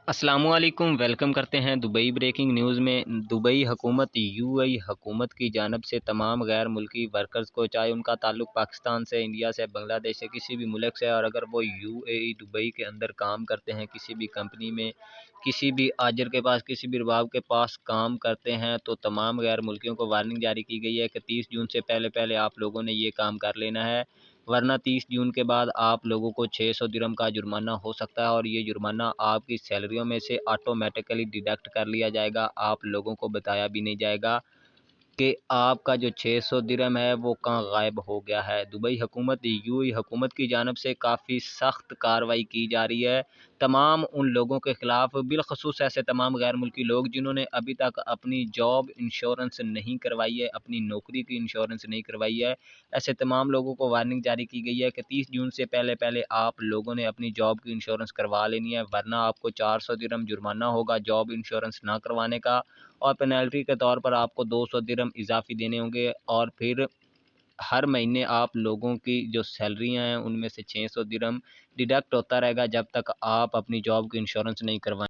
السلام علیکم، ویلکم کرتے ہیں دبئی بریکنگ نیوز میں۔ دبئی حکومت حکومت کی جانب سے تمام غیر ملکی ورکرز کو، چاہے ان کا تعلق پاکستان سے، انڈیا سے، بنگلہ دیش سے، کسی بھی ملک سے، اور اگر وہ دبئی کے اندر کام کرتے ہیں، کسی بھی کمپنی میں، کسی بھی آجر کے پاس، کسی بھی رباب کے پاس کام کرتے ہیں، تو تمام غیر ملکیوں کو وارننگ جاری کی گئی ہے کہ 30 جون سے پہلے آپ لوگوں نے یہ کام کر لینا ہے، ورنہ 30 جون کے بعد آپ لوگوں کو 600 درہم کا جرمانہ ہو سکتا ہے، اور یہ جرمانہ آپ کی سیلریوں میں سے آٹومیٹیکلی ڈیڈکٹ کر لیا جائے گا۔ آپ لوگوں کو بتایا بھی نہیں جائے گا کہ آپ کا جو 600 درہم ہے وہ کہاں غائب ہو گیا ہے۔ دبئی حکومت کی جانب سے کافی سخت کارروائی کی جا رہی ہے تمام ان لوگوں کے خلاف، بالخصوص ایسے تمام غیر ملکی لوگ جنہوں نے ابھی تک اپنی جاب انشورنس نہیں کروائی ہے، اپنی نوکری کی انشورنس نہیں کروائی ہے۔ ایسے تمام لوگوں کو وارننگ جاری کی گئی ہے کہ 30 جون سے پہلے آپ لوگوں نے اپنی جاب کی انشورنس کروا لینی ہے، ورنہ آپ کو 400 درہم جرمانہ ہوگا جاب انشورنس نہ کروانے کا، اور پینلٹی کے طور پر آپ کو 200 درہم اضافی دینے ہوں گے، اور پھر ہر مہینے آپ لوگوں کی جو سیلریاں ہیں ان میں سے 600 درہم ڈیڈکٹ ہوتا رہے گا جب تک آپ اپنی جاب کی انشورنس نہیں کروائیں۔